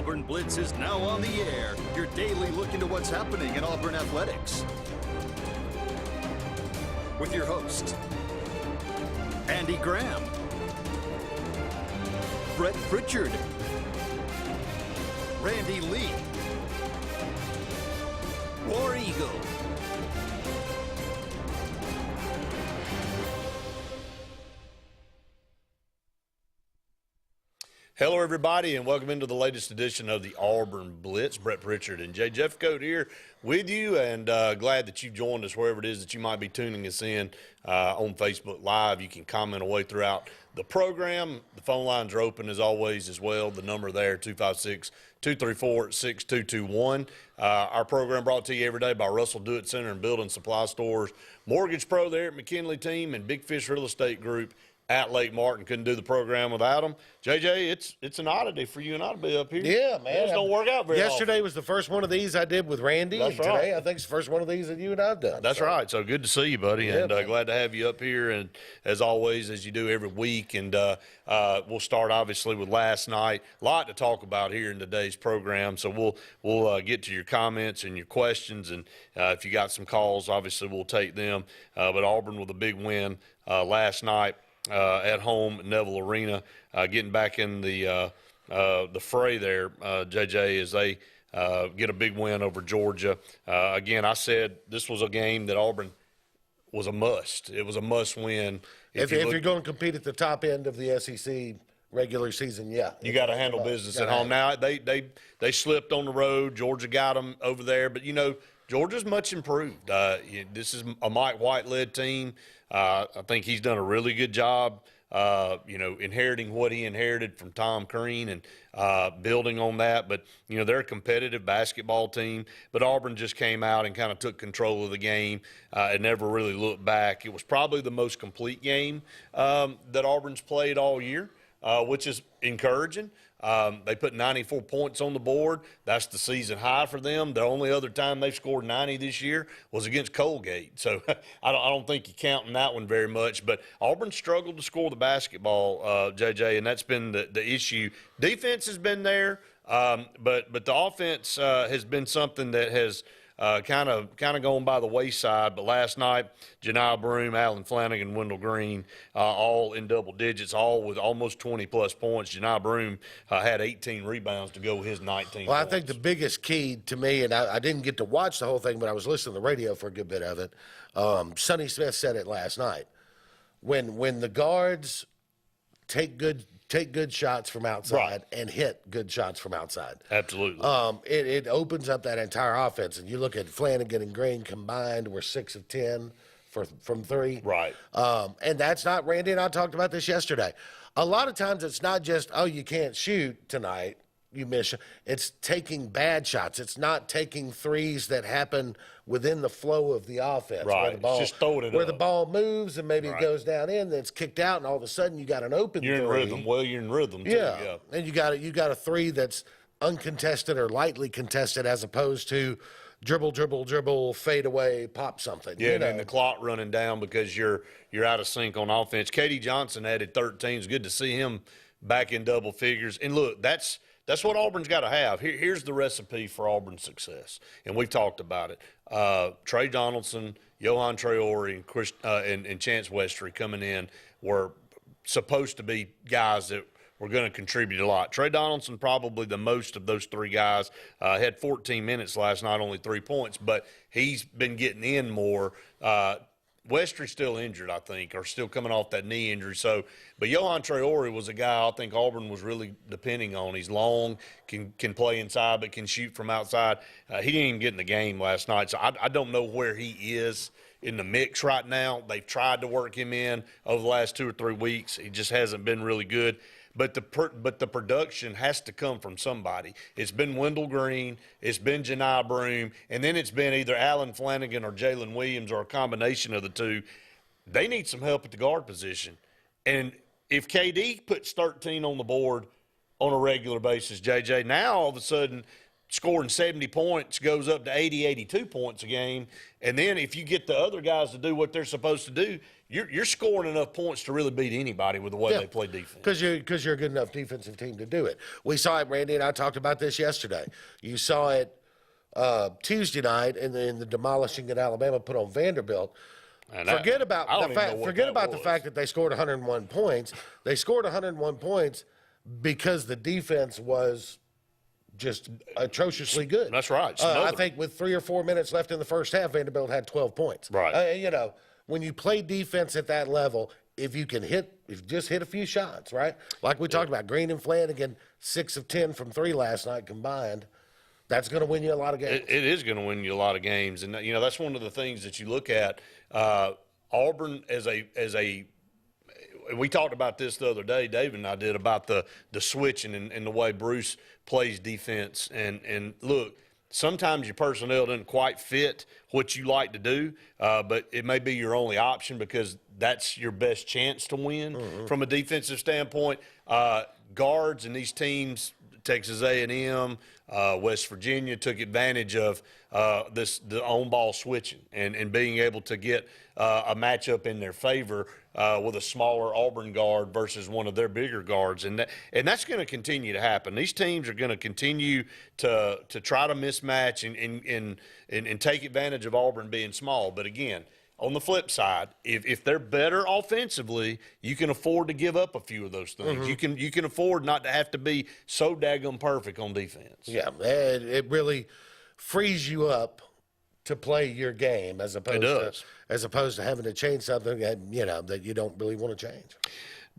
Auburn Blitz is now on the air. Your daily look into what's happening in Auburn athletics. With your host, Andy Graham, Brett Pritchard, Randy Lee, War Eagle. Hello, everybody, and welcome into the latest edition of the Auburn Blitz. Brett Pritchard and Jay Jeffcoat here with you, and glad that you've joined us wherever it is that you might be tuning us in on Facebook Live. You can comment away throughout the program. The phone lines are open as always as well. The number there, 256-234-6221. Our program brought to you every day by Russell Do-It Center and Building Supply Stores, Mortgage Pro there at McKinley Team, and Big Fish Real Estate Group at Lake Martin. Couldn't do the program without them. JJ, it's an oddity for you and I to be up here. Yeah, man. It just don't work out very Yesterday often. was the first one of these I did with Randy. That's and right. Today I think it's the first one of these that you and I've done. That's right. So good to see you, buddy, Yeah, and man. glad to have you up here. And as always, as you do every week, and we'll start obviously with last night. A lot to talk about here in today's program. So we'll get to your comments and your questions, and if you got some calls, obviously we'll take them. But Auburn with a big win last night. At home at Neville Arena, getting back in the fray there, JJ, as they get a big win over Georgia. Again, I said this was a game that Auburn was a must. It was a must win. If you're going to compete at the top end of the SEC regular season, yeah. You got to handle business at home. Now, they slipped on the road. Georgia got them over there. But, you know, Georgia's much improved. This is a Mike White-led team. I think he's done a really good job, inheriting what he inherited from Tom Crean and building on that. But, you know, they're a competitive basketball team. But Auburn just came out and kind of took control of the game and never really looked back. It was probably the most complete game that Auburn's played all year, which is encouraging. They put 94 points on the board. That's the season high for them. The only other time they've scored 90 this year was against Colgate. So I don't think you're counting that one very much. But Auburn struggled to score the basketball, JJ, and that's been the issue. Defense has been there, but the offense has been something that has kind of going by the wayside. But last night, Janai Broome, Alan Flanagan, Wendell Green, all in double digits, all with almost 20-plus points. Janai Broome had 18 rebounds to go with his 19 Well, points. I think the biggest key to me, and I didn't get to watch the whole thing, but I was listening to the radio for a good bit of it. Sonny Smith said it last night. When the guards take good shots from outside Right. and hit good shots from outside. Absolutely. It opens up that entire offense. And you look at Flanagan and Green combined, we're 6 of 10 from three. Right. And that's not, Randy and I talked about this yesterday. A lot of times it's not just, oh, you can't shoot tonight, you miss. It's taking bad shots. It's not taking threes that happen within the flow of the offense. Right. Where the ball, Just throwing it where up. the ball moves and maybe Right. it goes down in, then it's kicked out, and all of a sudden you got an open You're in three. rhythm. Well, you're in rhythm, too. Yeah. And you got a three that's uncontested or lightly contested as opposed to dribble, fade away, pop something. Yeah, and then the clock running down because you're out of sync on offense. Katie Johnson added 13. It's good to see him back in double figures. And look, that's what Auburn's got to have. Here's the recipe for Auburn's success, and we've talked about it. Trey Donaldson, Johan Traore, and Chance Westry coming in were supposed to be guys that were going to contribute a lot. Trey Donaldson probably the most of those three guys. Had 14 minutes last night, only 3 points, but he's been getting in more. Westry's still injured, I think, or still coming off that knee injury. So, but Johan Traore was a guy I think Auburn was really depending on. He's long, can play inside, but can shoot from outside. He didn't even get in the game last night, so I don't know where he is in the mix right now. They've tried to work him in over the last 2 or 3 weeks. He just hasn't been really good. But the production has to come from somebody. It's been Wendell Green, it's been Janai Broome, and then it's been either Alan Flanagan or Jalen Williams or a combination of the two. They need some help at the guard position. And if KD puts 13 on the board on a regular basis, JJ, now all of a sudden scoring 70 points goes up to 80, 82 points a game. And then if you get the other guys to do what they're supposed to do, you're scoring enough points to really beat anybody with the way they play defense. Because you're a good enough defensive team to do it. We saw it, Randy and I talked about this yesterday. You saw it Tuesday night in the demolishing that Alabama put on Vanderbilt. And Forget about the fact that they scored 101 points. They scored 101 points because the defense was just atrociously good. That's right. I think with 3 or 4 minutes left in the first half, Vanderbilt had 12 points. Right. You know, when you play defense at that level, if you just hit a few shots, right? Like we talked about, Green and Flanagan, 6 of 10 from 3 last night combined. That's going to win you a lot of games. It is going to win you a lot of games, and you know that's one of the things that you look at. Auburn as a we talked about this the other day, David and I did, about the switching and the way Bruce plays defense. And look, sometimes your personnel doesn't quite fit what you like to do, but it may be your only option because that's your best chance to win from a defensive standpoint. Guards in these teams, Texas A&M, West Virginia, took advantage of the on-ball switching and being able to get a matchup in their favor with a smaller Auburn guard versus one of their bigger guards, and that's going to continue to happen. These teams are going to continue to try to mismatch and take advantage of Auburn being small. But again, on the flip side, if they're better offensively, you can afford to give up a few of those things. You can afford not to have to be so daggum perfect on defense. Yeah, it really frees you up to play your game as opposed to having to change something that you don't really want to change.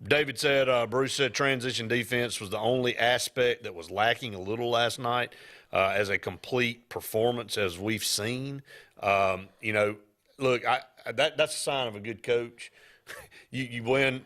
David said, Bruce said transition defense was the only aspect that was lacking a little last night as a complete performance as we've seen. Look, that's a sign of a good coach. You win,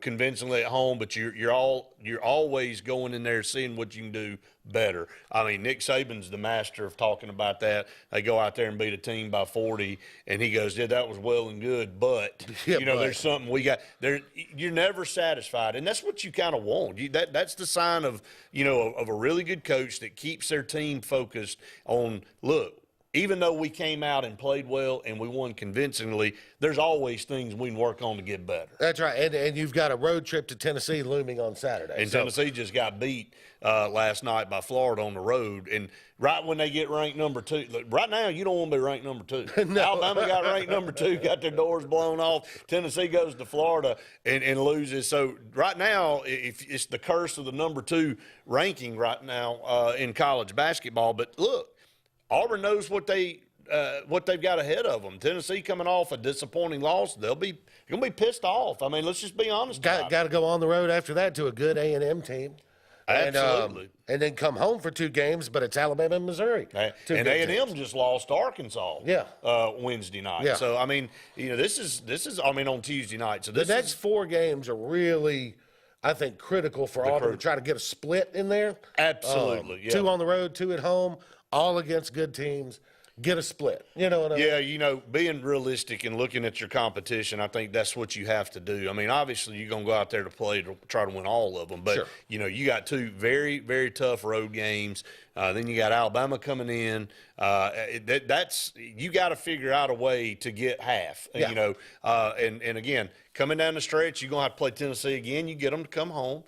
convincingly at home, but you're always going in there seeing what you can do better. I mean, Nick Saban's the master of talking about that. They go out there and beat a team by 40, and he goes, "Yeah, that was well and good, but there's something we got there." You're never satisfied, and that's what you kind of want. That's the sign of of a really good coach that keeps their team focused on, look, even though we came out and played well and we won convincingly, there's always things we can work on to get better. That's right. And you've got a road trip to Tennessee looming on Saturday. And Tennessee just got beat last night by Florida on the road. And right when they get ranked number 2, look, right now you don't want to be ranked number 2. No. Alabama got ranked number 2, got their doors blown off. Tennessee goes to Florida and loses. So right now, if it's the curse of the number 2 ranking right now in college basketball. But look, Auburn knows what they've got ahead of them. Tennessee coming off a disappointing loss, they're going to be pissed off. I mean, let's just be honest. Got to go on the road after that to a good A&M team. Absolutely. And then come home for 2 games, but it's Alabama and Missouri. And A&M just lost to Arkansas Wednesday night. Yeah. So, I mean, this is on Tuesday night. So the next 4 games are really, I think, critical for Auburn to try to get a split in there. Absolutely. 2 on the road, 2 at home, all against good teams. Get a split. You know what I mean? Yeah, being realistic and looking at your competition, I think that's what you have to do. I mean, obviously you're going to go out there to play to try to win all of them. But, you got 2 very, very tough road games. Then you got Alabama coming in. That's you got to figure out a way to get half. Yeah. And again, coming down the stretch, you're going to have to play Tennessee again. You get them to come home.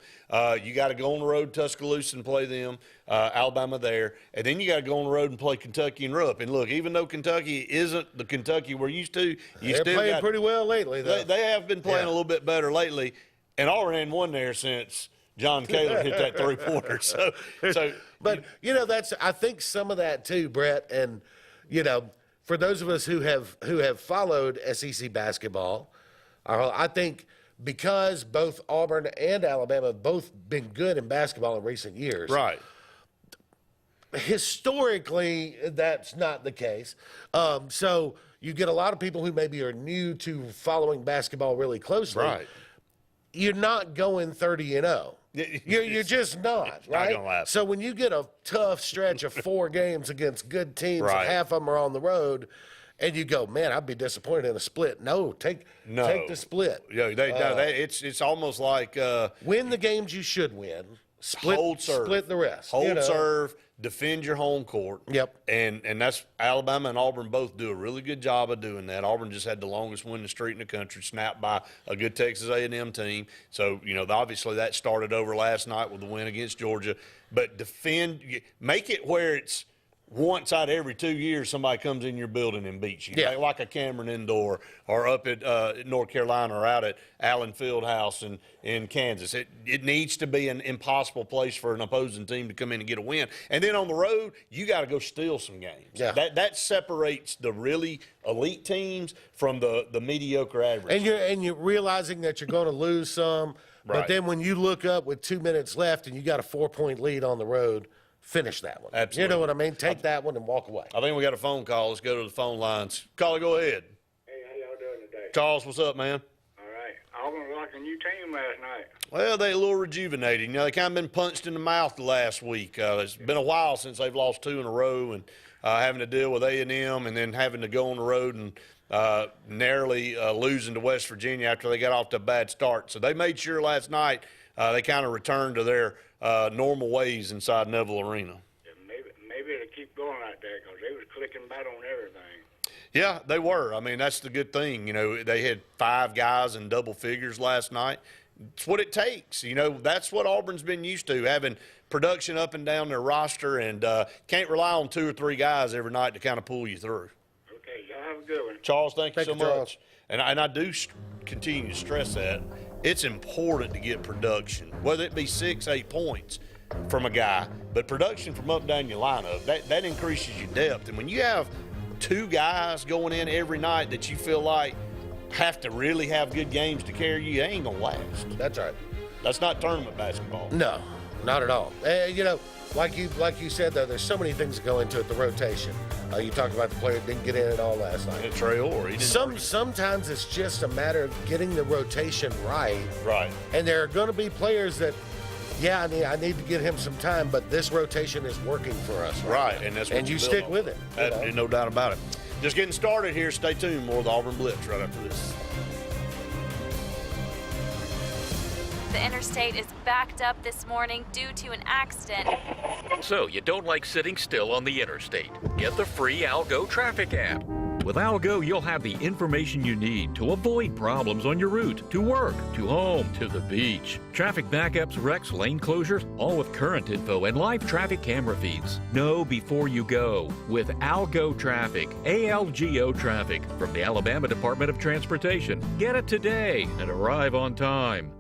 You got to go on the road to Tuscaloosa and play them, Alabama there. And then you got to go on the road and play Kentucky and Rupp. And look, even though Kentucky isn't the Kentucky we're used to, they're playing pretty well lately, though. They have been playing a little bit better lately. And Auburn hadn't won there since John Kaler hit that 3-pointer. But I think some of that too, Brett, and for those of us who have followed SEC basketball, I think because both Auburn and Alabama have both been good in basketball in recent years. Right. Historically, that's not the case. So you get a lot of people who maybe are new to following basketball really closely. Right. You're not going 30-0. You're just not, right? Not gonna last. So when you get a tough stretch of 4 games against good teams, and half of them are on the road, and you go, man, I'd be disappointed in a split. No, take the split. Yeah, it's almost like win the games you should win. Split the rest. Hold serve. defend your home court. Yep. And that's Alabama and Auburn both do a really good job of doing that. Auburn just had the longest winning streak in the country, snapped by a good Texas A&M team. So, obviously that started over last night with the win against Georgia. But make it where it's once out of every 2 years somebody comes in your building and beats you. Yeah. Like a Cameron Indoor or up at North Carolina or out at Allen Fieldhouse in Kansas. It needs to be an impossible place for an opposing team to come in and get a win. And then on the road, you got to go steal some games. Yeah. That separates the really elite teams from the mediocre average. And you're realizing that you're going to lose some. But Right. then when you look up with 2 minutes left and you got a 4-point lead on the road, finish that one. Absolutely. You know what I mean? Take that one and walk away. I think we got a phone call. Let's go to the phone lines. Caller, go ahead. Hey, how y'all doing today? Charles, what's up, man? All right. Auburn was like a new team last night. Well, they're a little rejuvenated. They kind of been punched in the mouth the last week. It's been a while since they've lost 2 in a row, and having to deal with A&M and then having to go on the road and narrowly losing to West Virginia after they got off to a bad start. So they made sure last night they kind of returned to their normal ways inside Neville Arena. Yeah, maybe it'll keep going like that because they was clicking bat on everything. Yeah, they were. I mean, that's the good thing. They had 5 guys in double figures last night. It's what it takes. That's what Auburn's been used to, having production up and down their roster, and can't rely on 2 or 3 guys every night to kind of pull you through. Okay, y'all have a good one. Charles, thank you so you, Charles. much. And I do continue to stress that. It's important to get production, whether it be 6, 8 points from a guy, but production from up and down your lineup, that increases your depth. And when you have 2 guys going in every night that you feel like have to really have good games to carry you, it ain't going to last. That's right. That's not tournament basketball. No, not at all. Like you said, though, there's so many things that go into it, the rotation. You talked about the player that didn't get in at all last night. And Trey Orr, he didn't Sometimes it's just a matter of getting the rotation right. Right. And there are going to be players that, I need to get him some time, but this rotation is working for us. Right, and that's what and you build stick on. with it. No doubt about it. Just getting started here. Stay tuned. More of the Auburn Blitz right after this. The interstate is backed up this morning due to an accident. So you don't like sitting still on the interstate? Get the free Algo traffic app. With Algo, you'll have the information you need to avoid problems on your route to work, to home, to the beach. Traffic backups, wrecks, lane closures, all with current info and live traffic camera feeds. Know before you go with Algo Traffic, ALGO Traffic from the Alabama Department of Transportation. Get it today and arrive on time.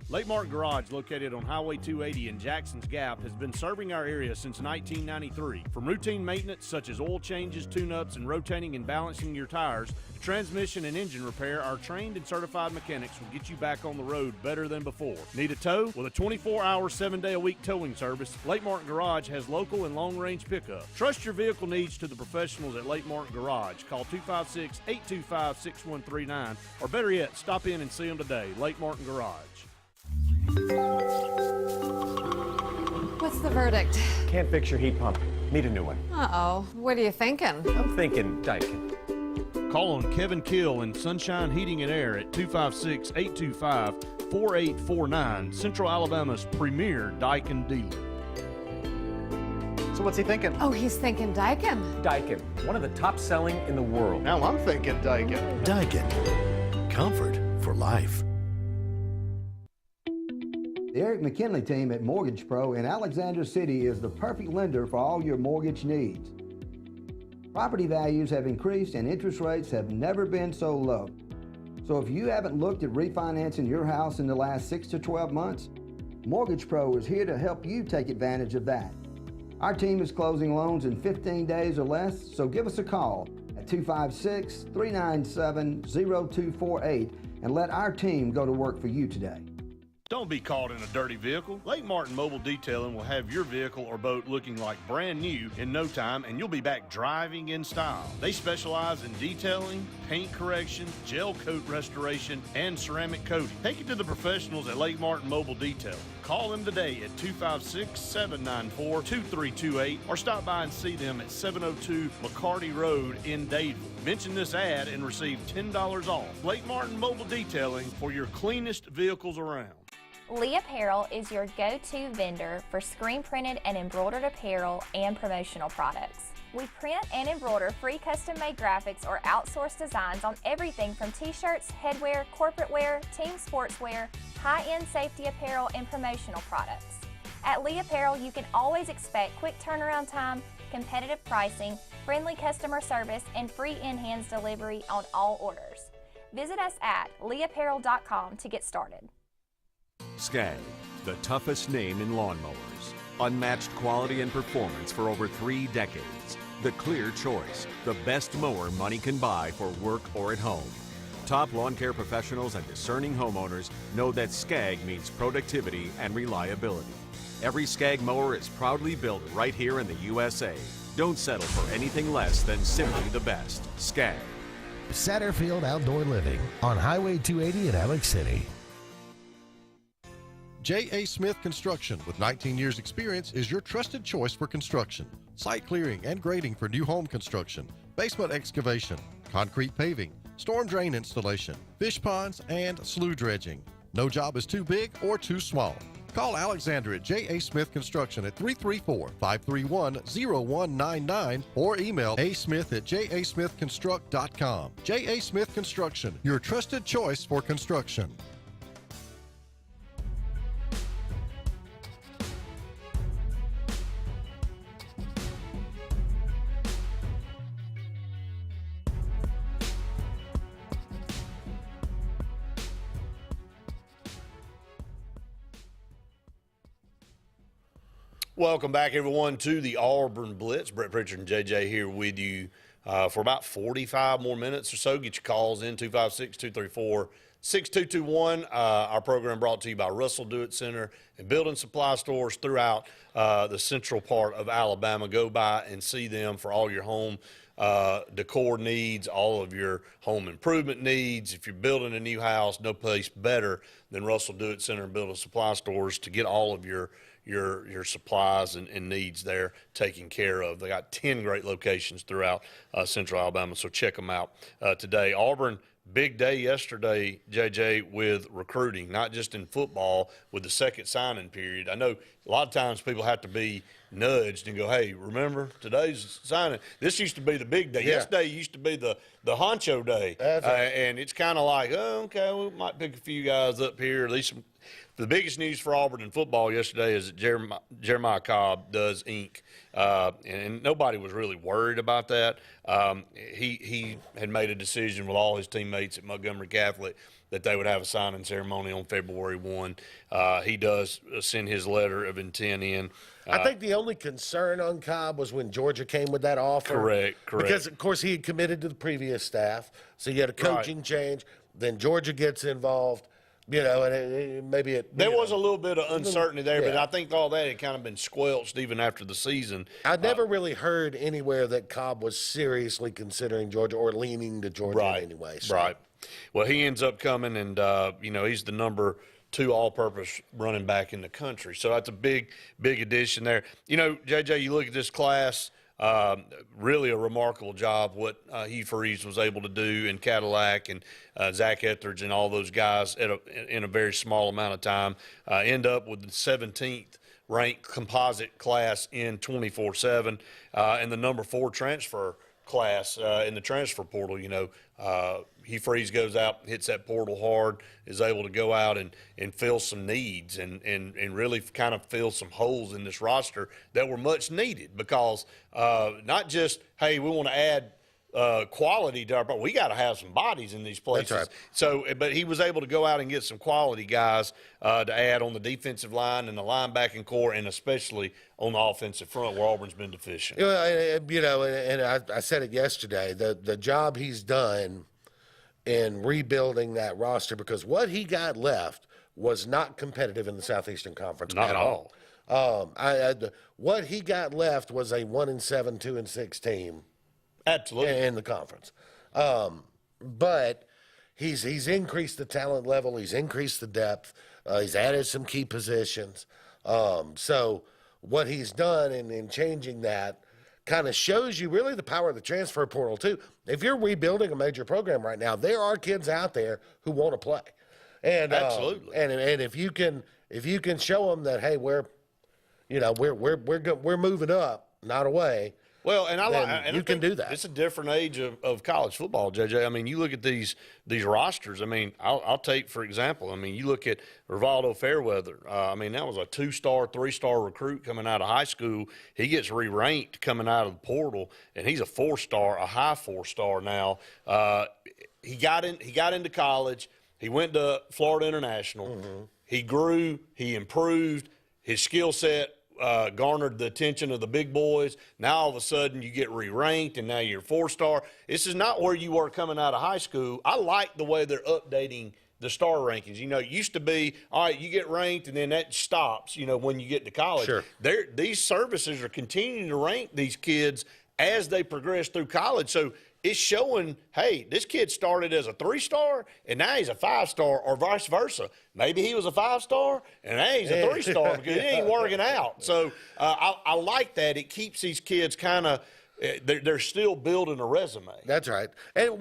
Lake Martin Garage, located on Highway 280 in Jackson's Gap, has been serving our area since 1993. From routine maintenance such as oil changes, tune-ups, and rotating and balancing your tires, to transmission and engine repair, our trained and certified mechanics will get you back on the road better than before. Need a tow? With a 24-hour, 7-day-a-week towing service, Lake Martin Garage has local and long-range pickup. Trust your vehicle needs to the professionals at Lake Martin Garage. Call 256-825-6139, or better yet, stop in and see them today. Lake Martin Garage. What's the verdict? Can't fix your heat pump. Need a new one. Uh-oh. What are you thinking? I'm thinking Daikin. Call on Kevin Kill in Sunshine Heating and Air at 256-825-4849, Central Alabama's premier Daikin dealer. So what's he thinking? Oh, he's thinking Daikin. Daikin, one of the top selling in the world. Now I'm thinking Daikin. Daikin. Comfort for life. The Eric McKinley team at Mortgage Pro in Alexander City is the perfect lender for all your mortgage needs. Property values have increased and interest rates have never been so low. So if you haven't looked at refinancing your house in the last 6 to 12 months, Mortgage Pro is here to help you take advantage of that. Our team is closing loans in 15 days or less, so give us a call at 256-397-0248 and let our team go to work for you today. Don't be caught in a dirty vehicle. Lake Martin Mobile Detailing will have your vehicle or boat looking like brand new in no time, and you'll be back driving in style. They specialize in detailing, paint correction, gel coat restoration, and ceramic coating. Take it to the professionals at Lake Martin Mobile Detailing. Call them today at 256-794-2328 or stop by and see them at 702 McCarty Road in Dadeville. Mention this ad and receive $10 off. Lake Martin Mobile Detailing for your cleanest vehicles around. Lee Apparel is your go-to vendor for screen printed and embroidered apparel and promotional products. We print and embroider free custom-made graphics or outsourced designs on everything from t-shirts, headwear, corporate wear, team sportswear, high-end safety apparel, and promotional products. At Lee Apparel, you can always expect quick turnaround time, competitive pricing, friendly customer service, and free in-hands delivery on all orders. Visit us at leeapparel.com to get started. Skag, the toughest name in lawnmowers. Unmatched quality and performance for over 3 decades. The clear choice, the best mower money can buy for work or at home. Top lawn care professionals and discerning homeowners know that Skag means productivity and reliability. Every Skag mower is proudly built right here in the USA. Don't settle for anything less than simply the best. Skag. Satterfield Outdoor Living on Highway 280 in Alex City. J.A. Smith Construction, with 19 years experience, is your trusted choice for construction. Site clearing and grading for new home construction, basement excavation, concrete paving, storm drain installation, fish ponds, and slough dredging. No job is too big or too small. Call Alexander at J.A. Smith Construction at 334-531-0199 or email asmith@jasmithconstruct.com. J.A. Smith Construction, your trusted choice for construction. Welcome back, everyone, to the Auburn Blitz. Brett Pritchard and JJ here with you for about 45 more minutes or so. Get your calls in, 256-234-6221. Our program brought to you by Russell Do-It Center and building supply stores throughout the central part of Alabama. Go by and see them for all your home decor needs, all of your home improvement needs. If you're building a new house, no place better than Russell Do-It Center and building supply stores to get all of your supplies and needs there taken care of. They got 10 great locations throughout central Alabama, so check them out today. Auburn, big day yesterday, JJ, with recruiting, not just in football, with the second signing period. I know a lot of times people have to be nudged and go, hey, remember, today's signing. This used to be the big day. Yeah. Yesterday used to be the honcho day. That's right. And it's kind of like, oh, okay, we might pick a few guys up here, at least some. The biggest news for Auburn in football yesterday is that Jeremiah Cobb does ink, and nobody was really worried about that. He had made a decision with all his teammates at Montgomery Catholic that they would have a signing ceremony on February 1. He does send his letter of intent in. I think the only concern on Cobb was when Georgia came with that offer. Correct. Because, of course, he had committed to the previous staff, so you had a coaching change. Then Georgia gets involved. You know, and there was a little bit of uncertainty there, yeah. but I think all that had kind of been squelched even after the season. I never really heard anywhere that Cobb was seriously considering Georgia or leaning to Georgia in any way. So. Right. Well, he ends up coming, and he's the number 2 all-purpose running back in the country. So that's a big addition there. You know, JJ, you look at this class. Really a remarkable job what Hugh Freeze was able to do in Cadillac and Zach Etheridge and all those guys in a very small amount of time. End up with the 17th ranked composite class in 24/7 and the number 4 transfer class in the transfer portal. You know, Hugh Freeze goes out, hits that portal hard, is able to go out and fill some needs and really kind of fill some holes in this roster that were much needed because not just, hey, we want to add quality to our, but we got to have some bodies in these places. That's right. So, but he was able to go out and get some quality guys to add on the defensive line and the linebacking core, and especially on the offensive front where Auburn's been deficient. And I said it yesterday, the job he's done in rebuilding that roster, because what he got left was not competitive in the Southeastern Conference Not at at all. What he got left was a 1-7, 2-6 team. Absolutely. In the conference. But he's increased the talent level. He's increased the depth. He's added some key positions. So what he's done in changing that kind of shows you really the power of the transfer portal, too. If you're rebuilding a major program right now, there are kids out there who want to play. And Absolutely. And if you can show them that, hey, we're moving up, not away. Well, and you can do that. It's a different age of college football, JJ. I mean, you look at these rosters. I mean, I'll take, for example, I mean, you look at Rivaldo Fairweather. I mean, that was a 2-star, 3-star recruit coming out of high school. He gets re-ranked coming out of the portal, and he's a 4-star, a high 4-star now. He got into college. He went to Florida International. Mm-hmm. He grew. He improved. His skill set garnered the attention of the big boys. Now all of a sudden you get re-ranked, and now you're 4-star. This is not where you were coming out of high school. I like the way they're updating the star rankings. You know, it used to be, all right, you get ranked, and then that stops, you know, when you get to college. Sure. These services are continuing to rank these kids as they progress through college. So it's showing, hey, this kid started as a 3-star, and now he's a 5-star, or vice versa. Maybe he was a 5-star, and now he's a 3-star because he ain't working out. So I like that. It keeps these kids kind of they're still building a resume. That's right. And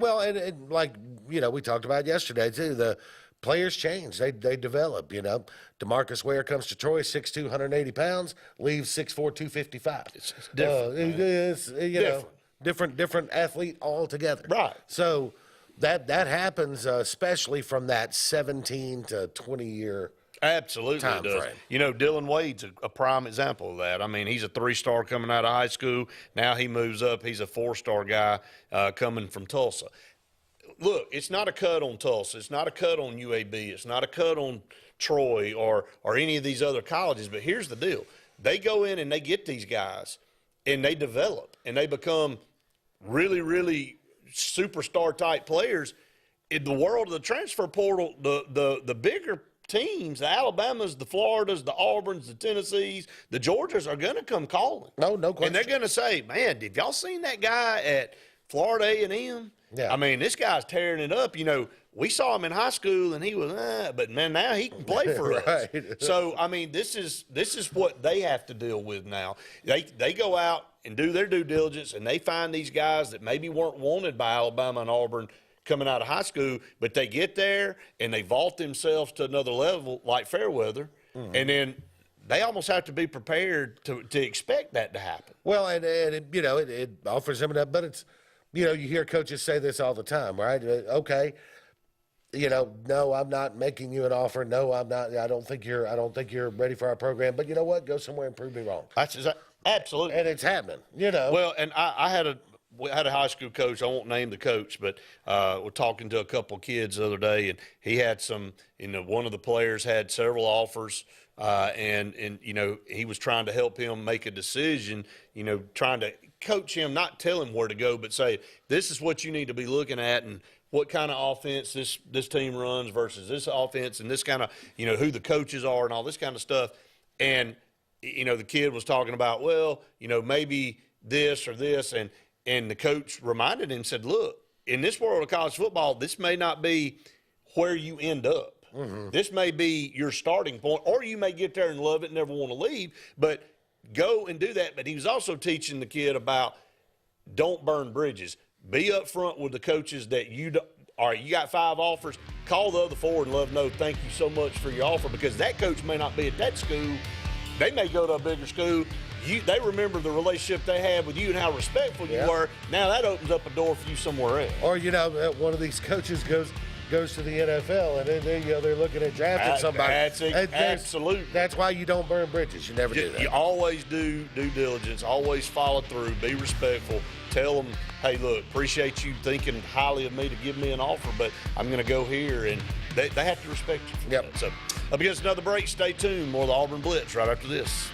like, you know, we talked about yesterday too, the players change. They develop, you know. DeMarcus Ware comes to Troy, 6'2", 180 pounds, leaves 6'4", 255. It's different. It's, you know, different athlete altogether. Right. So that happens, especially from that 17 to 20 year Absolutely time does. frame. You know, Dylan Wade's a prime example of that. I mean, he's a 3-star coming out of high school. Now he moves up. He's a 4-star guy coming from Tulsa. Look, it's not a cut on Tulsa. It's not a cut on UAB. It's not a cut on Troy or any of these other colleges. But here's the deal. They go in and they get these guys, and they develop, and they become really, really superstar-type players. In the world of the transfer portal, the bigger teams, the Alabamas, the Floridas, the Auburns, the Tennessees, the Georgias are going to come calling. No question. And they're going to say, man, did y'all seen that guy at Florida A&M? Yeah. I mean, this guy's tearing it up. You know, we saw him in high school, and he was, but man, now he can play for us. Right. So, I mean, this is what they have to deal with now. They go out and do their due diligence, and they find these guys that maybe weren't wanted by Alabama and Auburn coming out of high school, but they get there and they vault themselves to another level like Fairweather, and then they almost have to be prepared to expect that to happen. Well, and it, you know, it offers them that, but it's, you know, you hear coaches say this all the time, right? Okay, you know, no, I'm not making you an offer. No, I'm not. I don't think you're ready for our program. But you know what? Go somewhere and prove me wrong. Absolutely, and it's happening. You know. Well, and I had a high school coach. I won't name the coach, but we're talking to a couple of kids the other day, and he had some. You know, one of the players had several offers, and you know, he was trying to help him make a decision. You know, trying to coach him, not tell him where to go, but say, this is what you need to be looking at, and what kind of offense this team runs versus this offense, and this kind of, you know, who the coaches are and all this kind of stuff. And you know, the kid was talking about, well, you know, maybe this or this, and the coach reminded him, said, look, in this world of college football, this may not be where you end up. Mm-hmm. This may be your starting point, or you may get there and love it and never want to leave, but go and do that. But he was also teaching the kid about don't burn bridges. Be up front with the coaches that all right, you got 5 offers, call the other 4 and let them know thank you so much for your offer, because that coach may not be at that school. They may go to a bigger school. They remember the relationship they had with you and how respectful you were. Now that opens up a door for you somewhere else. Or, you know, one of these coaches goes to the NFL, and then you know, they're looking at drafting somebody. Absolutely. That's why you don't burn bridges. You never do that. You always do due diligence. Always follow through. Be respectful. Tell them, hey, look, appreciate you thinking highly of me to give me an offer, but I'm going to go here. And they have to respect you for that. So up against another break. Stay tuned. More of the Auburn Blitz right after this.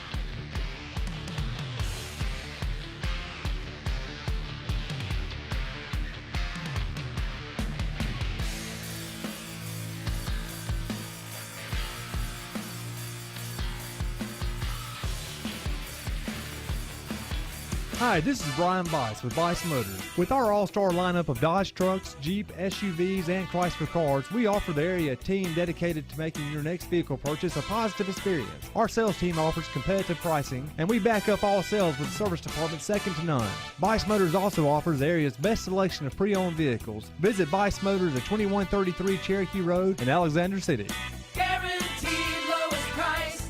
Hi, this is Brian Bice with Bice Motors. With our all-star lineup of Dodge trucks, Jeep, SUVs, and Chrysler cars, we offer the area a team dedicated to making your next vehicle purchase a positive experience. Our sales team offers competitive pricing, and we back up all sales with a service department second to none. Bice Motors also offers the area's best selection of pre-owned vehicles. Visit Bice Motors at 2133 Cherokee Road in Alexander City. Guaranteed lowest price.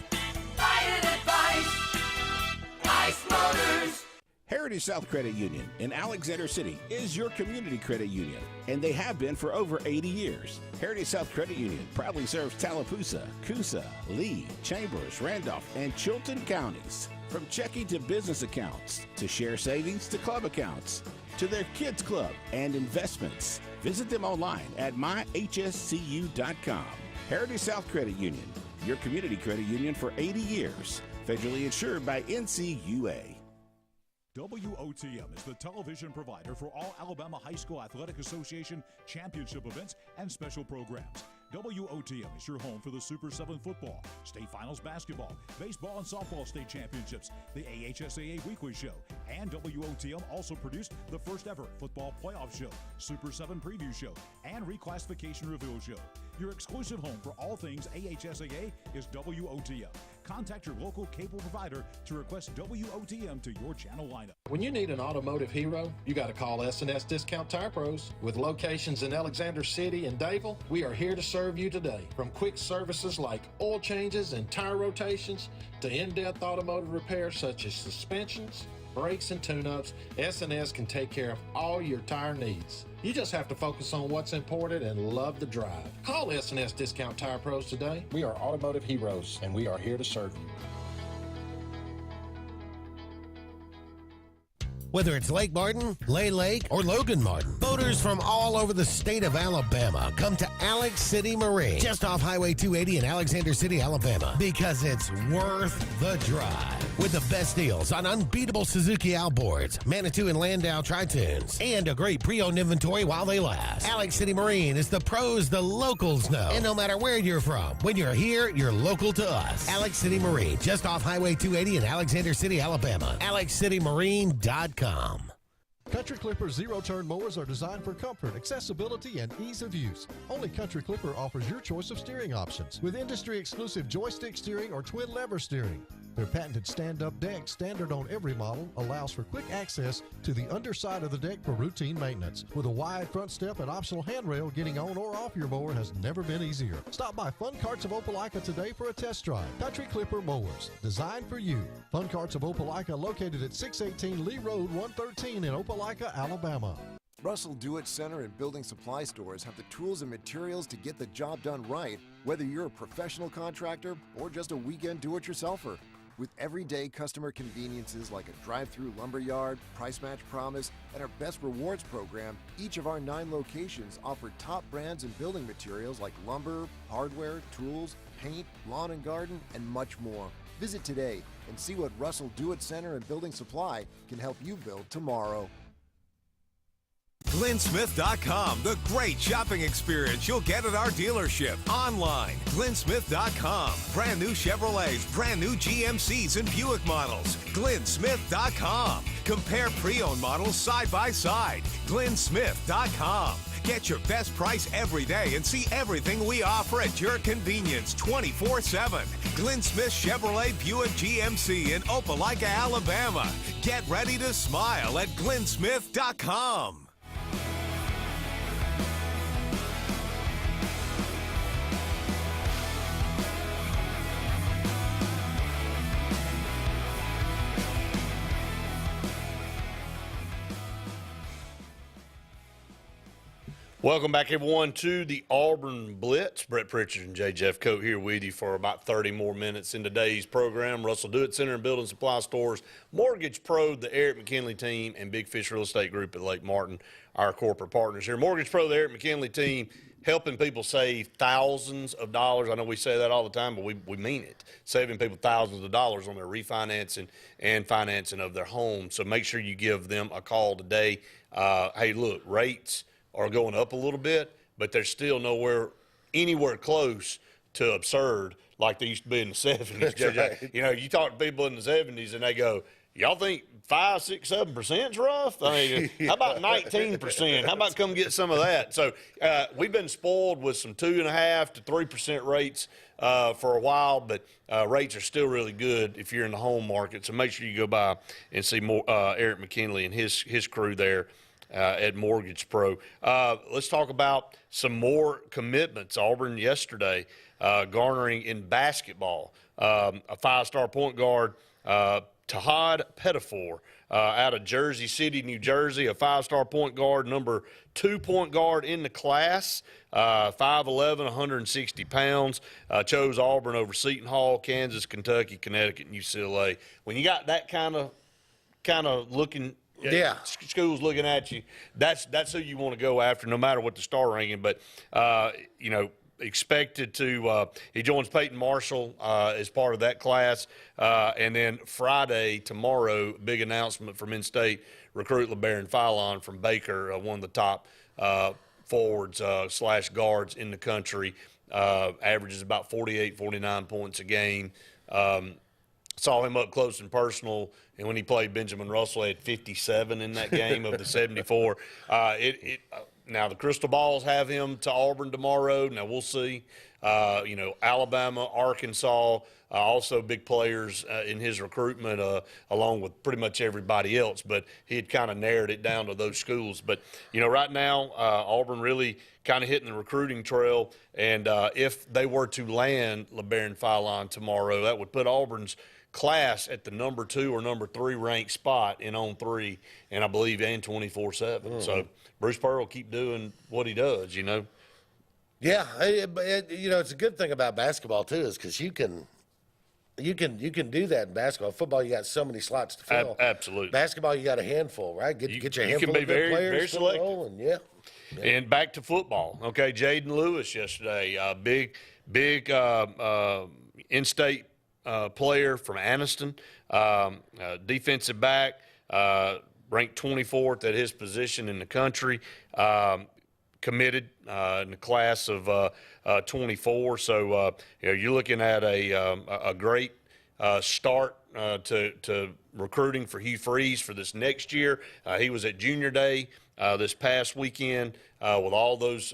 Buy it at Bice Motors. Heritage South Credit Union in Alexander City is your community credit union, and they have been for over 80 years. Heritage South Credit Union proudly serves Tallapoosa, Coosa, Lee, Chambers, Randolph, and Chilton counties. From checking to business accounts, to share savings to club accounts, to their kids club and investments. Visit them online at myhscu.com. Heritage South Credit Union, your community credit union for 80 years. Federally insured by NCUA. WOTM is the television provider for all Alabama High School Athletic Association championship events and special programs. WOTM is your home for the Super 7 football, state finals basketball, baseball and softball state championships, the AHSAA weekly show, and WOTM also produced the first ever football playoff show, Super 7 preview show, and reclassification reveal show. Your exclusive home for all things AHSAA is WOTM. Contact your local cable provider to request WOTM to your channel lineup. When you need an automotive hero, you got to call S&S Discount Tire Pros. With locations in Alexander City and Dayville, we are here to serve you today. From quick services like oil changes and tire rotations to in-depth automotive repairs such as suspensions, brakes, and tune-ups, S&S can take care of all your tire needs. You just have to focus on what's important and love the drive. Call S&S Discount Tire Pros today. We are automotive heroes, and we are here to serve you. Whether it's Lake Martin, Lay Lake, or Logan Martin, boaters from all over the state of Alabama come to Alex City Marine, just off Highway 280 in Alexander City, Alabama, because it's worth the drive. With the best deals on unbeatable Suzuki outboards, Manitou and Landau tri-tunes, and a great pre-owned inventory while they last. Alex City Marine is the pros the locals know. And no matter where you're from, when you're here, you're local to us. Alex City Marine, just off Highway 280 in Alexander City, Alabama. AlexCityMarine.com. Country Clipper zero-turn mowers are designed for comfort, accessibility, and ease of use. Only Country Clipper offers your choice of steering options with industry-exclusive joystick steering or twin-lever steering. Their patented stand-up deck, standard on every model, allows for quick access to the underside of the deck for routine maintenance. With a wide front step and optional handrail, getting on or off your mower has never been easier. Stop by Fun Carts of Opelika today for a test drive. Country Clipper mowers, designed for you. Fun Carts of Opelika, located at 618 Lee Road, 113 in Opelika, Alabama. Russell Do-It Center and building supply stores have the tools and materials to get the job done right, whether you're a professional contractor or just a weekend do-it-yourselfer. With everyday customer conveniences like a drive-through lumberyard, price match promise, and our best rewards program, each of our 9 locations offer top brands and building materials like lumber, hardware, tools, paint, lawn and garden, and much more. Visit today and see what Russell Do-It Center and Building Supply can help you build tomorrow. GlennSmith.com, the great shopping experience you'll get at our dealership. Online, GlennSmith.com. Brand new Chevrolets, brand new GMCs and Buick models. GlennSmith.com. Compare pre-owned models side by side. GlennSmith.com. Get your best price every day and see everything we offer at your convenience 24/7. Glenn Smith Chevrolet Buick GMC in Opelika, Alabama. Get ready to smile at GlennSmith.com. Welcome back, everyone, to the Auburn Blitz. Brett Pritchard and J. Jeff Coat here with you for about 30 more minutes in today's program. Russell Do-It Center and Building Supply Stores, Mortgage Pro, the Eric McKinley team, and Big Fish Real Estate Group at Lake Martin, our corporate partners here. Mortgage Pro, the Eric McKinley team, helping people save thousands of dollars. I know we say that all the time, but we mean it. Saving people thousands of dollars on their refinancing and financing of their home. So make sure you give them a call today. Hey, look, rates are going up a little bit, but they're still anywhere close to absurd like they used to be in the 70s. Right. You know, you talk to people in the 70s and they go, y'all think 5, 6, 7% is rough? I mean, how about 19%? How about come get some of that? So we've been spoiled with some 2.5 to 3% rates for a while, but rates are still really good if you're in the home market. So make sure you go by and see more Eric McKinley and his crew there at Mortgage Pro. Let's talk about some more commitments. Auburn yesterday garnering in basketball a 5-star point guard, Tahad Pettifor, out of Jersey City, New Jersey, a 5-star point guard, number 2 point guard in the class, 5'11", 160 pounds, chose Auburn over Seton Hall, Kansas, Kentucky, Connecticut, and UCLA. When you got that kind of looking, schools looking at you, that's who you want to go after, no matter what the star ranking. But expected to he joins Peyton Marshall as part of that class, and then Friday, tomorrow, big announcement from in-state recruit LeBaron Philon from Baker, one of the top forwards / guards in the country, averages about 48, 49 points a game. Saw him up close and personal, and when he played Benjamin Russell, he had 57 in that game of the 74. Now, the crystal balls have him to Auburn tomorrow. Now, we'll see. Alabama, Arkansas, also big players in his recruitment, along with pretty much everybody else. But he had kind of narrowed it down to those schools. But, right now, Auburn really kind of hitting the recruiting trail. And if they were to land LeBaron Philon tomorrow, that would put Auburn's class at the number 2 or number 3 ranked spot in On 3, and I believe and 24/7. So Bruce Pearl will keep doing what he does. Yeah, it's a good thing about basketball too, is because you can do that in basketball. Football, you got so many slots to fill. Absolutely. Basketball, you got a handful, right? Get your handful can be of good players, very selective. rolling. Yeah. And back to football. Okay, Jaden Lewis yesterday, big in-state player from Anniston, defensive back, ranked 24th at his position in the country, committed in the class of 24. So you're looking at a great start to recruiting for Hugh Freeze for this next year. He was at Junior Day this past weekend with all those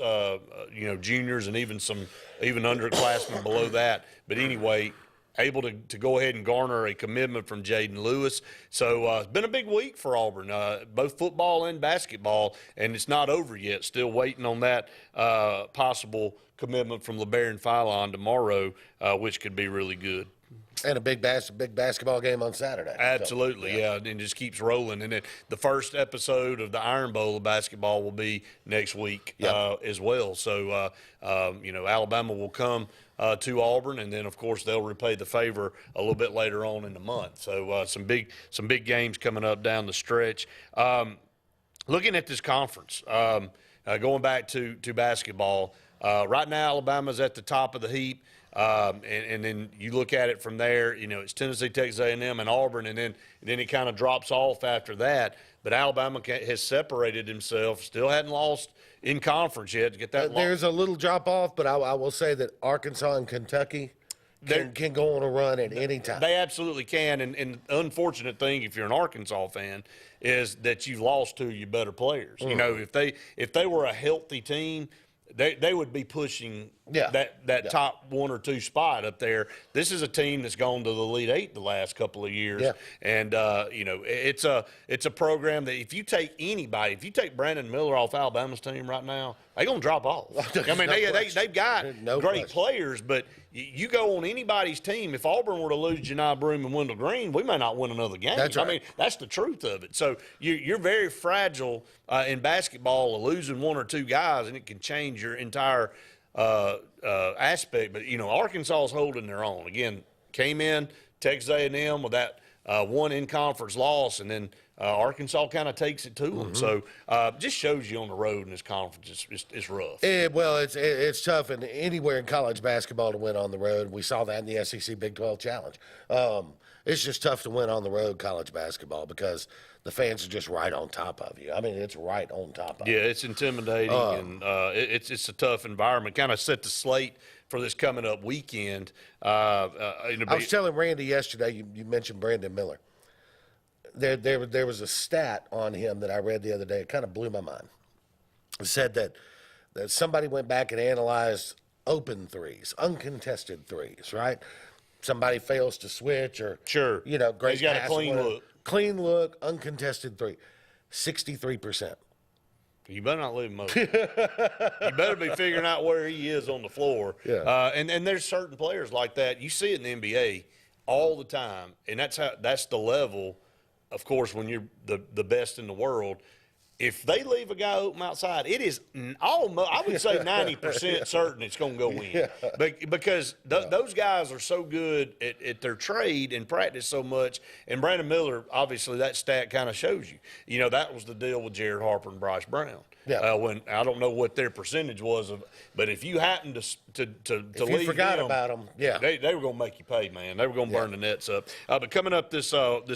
juniors and even underclassmen below that. But anyway, able to go ahead and garner a commitment from Jaden Lewis. So it's been a big week for Auburn, both football and basketball, and it's not over yet. Still waiting on that possible commitment from LeBaron Philon tomorrow, which could be really good. And a big basketball game on Saturday. Absolutely, so, yeah, and it just keeps rolling. And then the first episode of the Iron Bowl of basketball will be next week as well. So, Alabama will come to Auburn, and then, of course, they'll repay the favor a little bit later on in the month. So some big games coming up down the stretch. Looking at this conference, going back to basketball, right now Alabama's at the top of the heap. And then you look at it from there, it's Tennessee, Texas A&M, and Auburn, and then it kind of drops off after that. But Alabama has separated himself, still hadn't lost in conference yet to get that. There's a little drop off, but I will say that Arkansas and Kentucky can go on a run at any time. They absolutely can. And the unfortunate thing, if you're an Arkansas fan, is that you've lost 2 of your better players. If they were a healthy team, they would be pushing that top 1 or 2 spot up there. This is a team that's gone to the Elite 8 the last couple of years. Yeah. And, it's a program that if you take Brandon Miller off Alabama's team right now, they're going to drop off. I mean, they've got great players, but you go on anybody's team. If Auburn were to lose Janai Broome and Wendell Green, we may not win another game. That's right. I mean, that's the truth of it. So you're very fragile in basketball of losing 1 or 2 guys, and it can change your entire aspect. But, Arkansas is holding their own. Again, came in, Texas A&M with that one in-conference loss, and then Arkansas kind of takes it to them. So just shows you on the road in this conference, it's rough. It's tough and anywhere in college basketball to win on the road. We saw that in the SEC Big 12 Challenge. It's just tough to win on the road college basketball because the fans are just right on top of you. I mean, it's right on top of you. Yeah, it's intimidating, and it's a tough environment. Kind of set the slate for this coming up weekend. I was telling Randy yesterday, you mentioned Brandon Miller. there was a stat on him that I read the other day. It kind of blew my mind. It said that somebody went back and analyzed open threes, uncontested threes, right? Somebody fails to switch or, sure, great he's got a pass, clean whatever. look. Clean look, uncontested three. 63%. You better not leave him open. You better be figuring out where he is on the floor. Yeah. And there's certain players like that. You see it in the NBA all the time, and that's the level, of course, when you're the best in the world. If they leave a guy open outside, it is almost, I would say 90% certain it's going to go in. Yeah. Because those guys are so good at their trade and practice so much. And Brandon Miller, obviously, that stat kind of shows you. That was the deal with Jared Harper and Bryce Brown. Yeah. When I don't know what their percentage was but if you happened to If leave you forgot them, about them, yeah. they were going to make you pay, man. They were going to burn the nets up. But coming up this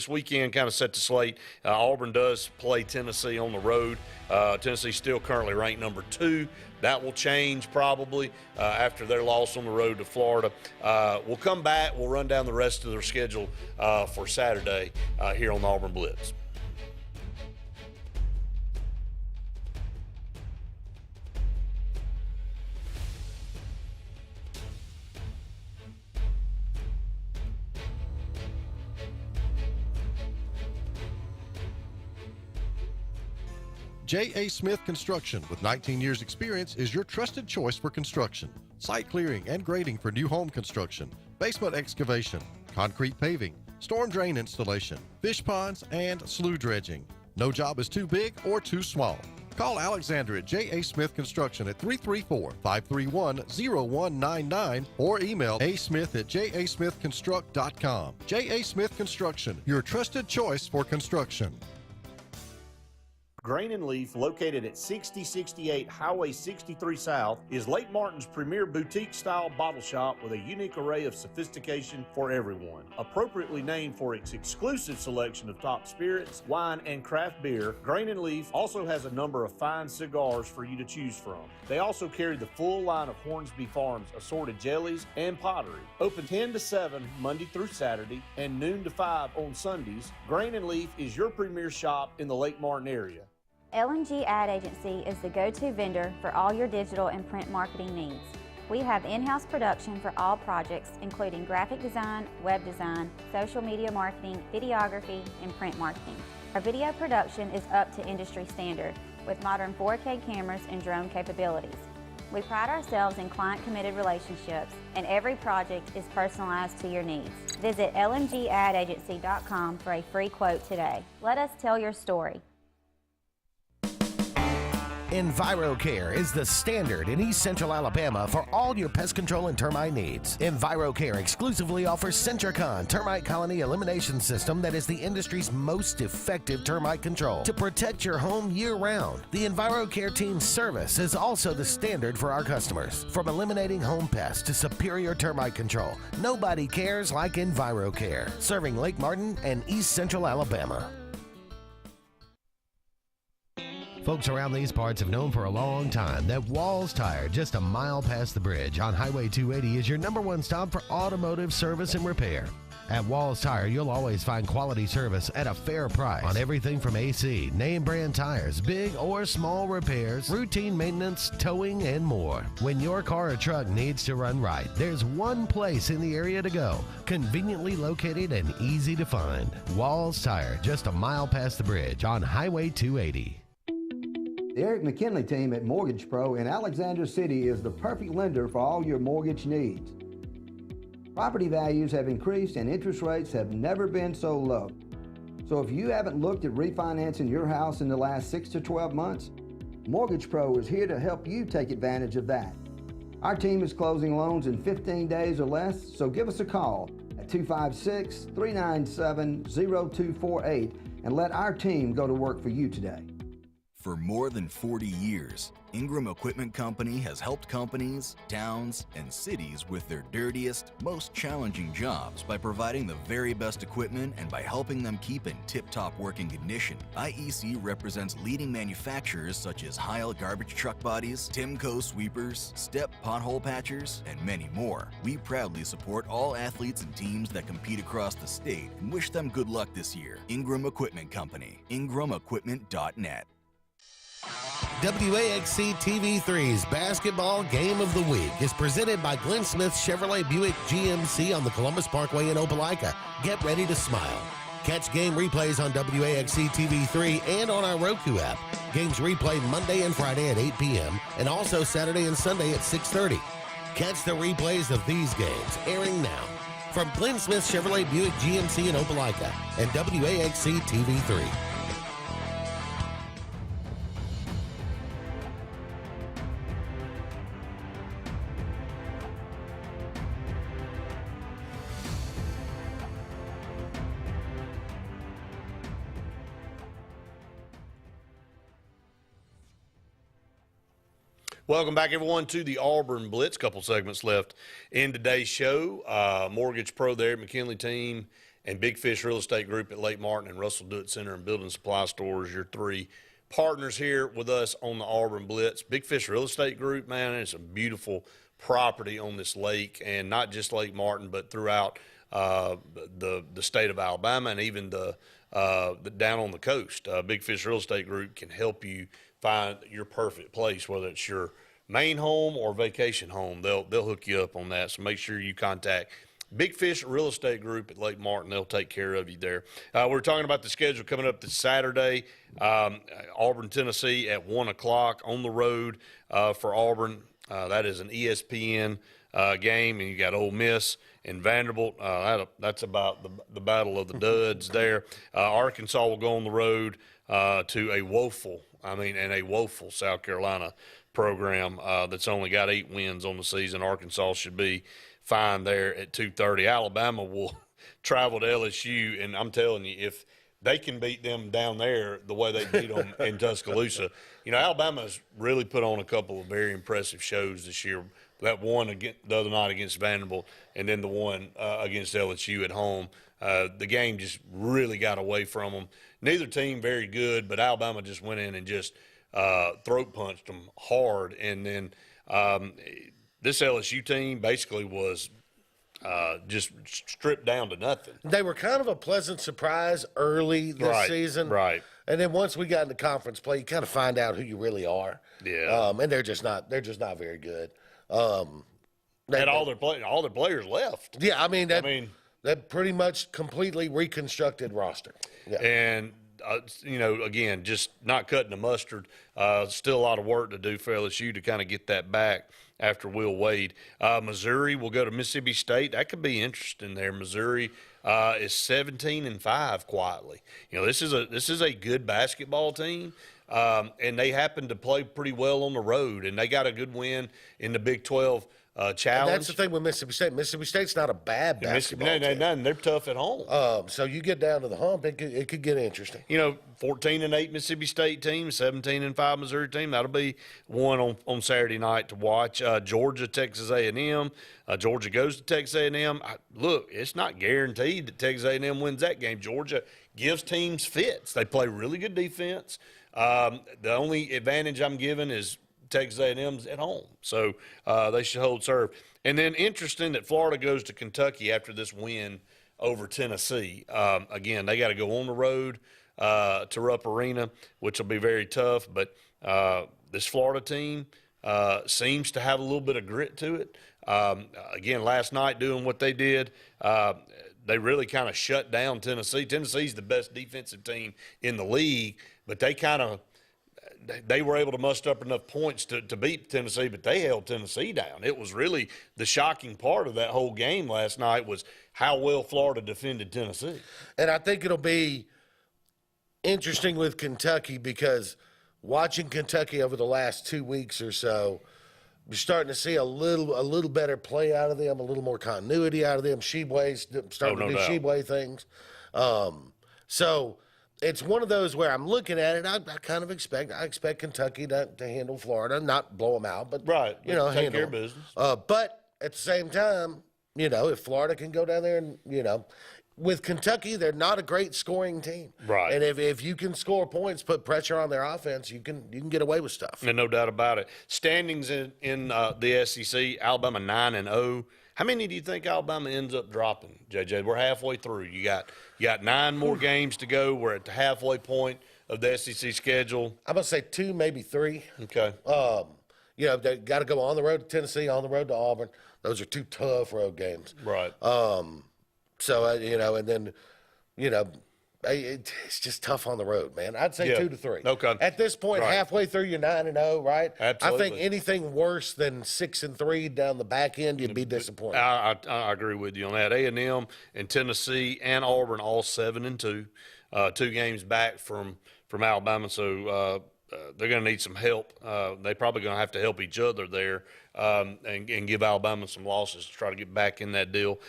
weekend, kind of set the slate. Auburn does play Tennessee on the road. Tennessee's still currently ranked number 2. That will change probably after their loss on the road to Florida. We'll come back. We'll run down the rest of their schedule for Saturday here on the Auburn Blitz. J.A. Smith Construction, with 19 years experience, is your trusted choice for construction. Site clearing and grading for new home construction, basement excavation, concrete paving, storm drain installation, fish ponds, and slough dredging. No job is too big or too small. Call Alexander at J.A. Smith Construction at 334-531-0199 or email asmith@jasmithconstruct.com. J.A. Smith Construction, your trusted choice for construction. Grain and Leaf, located at 6068 Highway 63 South, is Lake Martin's premier boutique-style bottle shop with a unique array of sophistication for everyone. Appropriately named for its exclusive selection of top spirits, wine, and craft beer, Grain and Leaf also has a number of fine cigars for you to choose from. They also carry the full line of Hornsby Farms assorted jellies and pottery. Open 10 to 7 Monday through Saturday and noon to 5 on Sundays, Grain and Leaf is your premier shop in the Lake Martin area. L&G Ad Agency is the go-to vendor for all your digital and print marketing needs. We have in-house production for all projects, including graphic design, web design, social media marketing, videography, and print marketing. Our video production is up to industry standard with modern 4K cameras and drone capabilities. We pride ourselves in client-committed relationships, and every project is personalized to your needs. Visit lmgadagency.com for a free quote today. Let us tell your story. EnviroCare is the standard in East Central Alabama for all your pest control and termite needs. EnviroCare exclusively offers Centricon termite colony elimination system that is the industry's most effective termite control to protect your home year-round. The EnviroCare team's service is also the standard for our customers. From eliminating home pests to superior termite control, nobody cares like EnviroCare, serving Lake Martin and East Central Alabama. Folks around these parts have known for a long time that Walls Tire, just a mile past the bridge on Highway 280, is your #1 stop for automotive service and repair. At Walls Tire, you'll always find quality service at a fair price on everything from AC, name brand tires, big or small repairs, routine maintenance, towing, and more. When your car or truck needs to run right, there's one place in the area to go, conveniently located and easy to find. Walls Tire, just a mile past the bridge on Highway 280. The Eric McKinley team at Mortgage Pro in Alexander City is the perfect lender for all your mortgage needs. Property values have increased and interest rates have never been so low. So if you haven't looked at refinancing your house in the last 6 to 12 months, Mortgage Pro is here to help you take advantage of that. Our team is closing loans in 15 days or less, so give us a call at 256-397-0248 and let our team go to work for you today. For more than 40 years, Ingram Equipment Company has helped companies, towns, and cities with their dirtiest, most challenging jobs by providing the very best equipment and by helping them keep in tip-top working condition. IEC represents leading manufacturers such as Heil garbage truck bodies, Timco sweepers, Step pothole patchers, and many more. We proudly support all athletes and teams that compete across the state and wish them good luck this year. Ingram Equipment Company, ingramequipment.net. WAXC TV3's Basketball Game of the Week is presented by Glenn Smith Chevrolet Buick GMC on the Columbus Parkway in Opelika. Get ready to smile. Catch game replays on WAXC TV3 and on our Roku app. Games replay Monday and Friday at 8 p.m. and also Saturday and Sunday at 6:30. Catch the replays of these games airing now from Glenn Smith Chevrolet Buick GMC in Opelika and WAXC TV3. Welcome back, everyone, to the Auburn Blitz. Couple segments left in today's show. Mortgage Pro there, McKinley team, and Big Fish Real Estate Group at Lake Martin and Russell Do It Center and Building Supply Stores, your three partners here with us on the Auburn Blitz. Big Fish Real Estate Group, man, it's a beautiful property on this lake, and not just Lake Martin, but throughout the state of Alabama and even the down on the coast. Big Fish Real Estate Group can help you find your perfect place, whether it's your main home or vacation home. They'll hook you up on that. So make sure you contact Big Fish Real Estate Group at Lake Martin. They'll take care of you there. We're talking about the schedule coming up this Saturday. Auburn, Tennessee at 1 o'clock on the road for Auburn. That is an ESPN game, and you got Ole Miss and Vanderbilt. That's about the battle of the duds there. Arkansas will go on the road to a woeful South Carolina program that's only got 8 wins on the season. Arkansas should be fine there at 2:30. Alabama will travel to LSU, and I'm telling you, if they can beat them down there the way they beat them in Tuscaloosa, Alabama's really put on a couple of very impressive shows this year. That one the other night against Vanderbilt, and then the one against LSU at home. The game just really got away from them. Neither team very good, but Alabama just went in and just throat punched them hard. And then this LSU team basically was just stripped down to nothing. They were kind of a pleasant surprise early this season. Right. And then once we got into conference play, you kind of find out who you really are. Yeah. And they're just not very good. All their players left. Yeah, I mean that pretty much completely reconstructed roster. Yeah. And, again, just not cutting the mustard. Still a lot of work to do for LSU to kind of get that back after Will Wade. Missouri will go to Mississippi State. That could be interesting there. Missouri is 17-5 quietly. This is a good basketball team. And they happen to play pretty well on the road, and they got a good win in the Big 12 challenge. And that's the thing with Mississippi State. Mississippi State's not a bad basketball team. They're tough at home. So you get down to the hump, it could get interesting. 14-8 Mississippi State team, 17-5 Missouri team. That'll be one on Saturday night to watch. Georgia, Texas A&M. Georgia goes to Texas A&M. Look, it's not guaranteed that Texas A&M wins that game. Georgia gives teams fits. They play really good defense. The only advantage I'm giving is Texas A&M's at home, so they should hold serve. And then interesting that Florida goes to Kentucky after this win over Tennessee. Again, they got to go on the road to Rupp Arena, which will be very tough. But this Florida team seems to have a little bit of grit to it. Again, last night doing what they did, they really kind of shut down Tennessee. Tennessee's the best defensive team in the league, but they were able to muster up enough points to beat Tennessee, but they held Tennessee down. It was really the shocking part of that whole game last night was how well Florida defended Tennessee. And I think it'll be interesting with Kentucky because watching Kentucky over the last 2 weeks or so, you're starting to see a little better play out of them, a little more continuity out of them. Sheboy's starting to do Sheboy things. So it's one of those where I'm looking at it. I kind of expect Kentucky to handle Florida, not blow them out, but take handle care of them. business. But at the same time, if Florida can go down there and with Kentucky, they're not a great scoring team, right? And if you can score points, put pressure on their offense, you can get away with stuff. And no doubt about it. Standings in the SEC: Alabama 9-0. How many do you think Alabama ends up dropping, JJ? We're halfway through. You got 9 more games to go. We're at the halfway point of the SEC schedule. I'm gonna say 2, maybe 3. Okay. They got to go on the road to Tennessee, on the road to Auburn. Those are 2 tough road games. Right. So and then it's just tough on the road, man. I'd say 2 to 3. Okay. At this point, halfway through, you're 9-0, right? Absolutely. I think anything worse than 6-3 down the back end, you'd be disappointed. I agree with you on that. A&M and Tennessee and Auburn all 7-2, 2 games back from Alabama. So they're going to need some help. They're probably going to have to help each other there and give Alabama some losses to try to get back in that deal.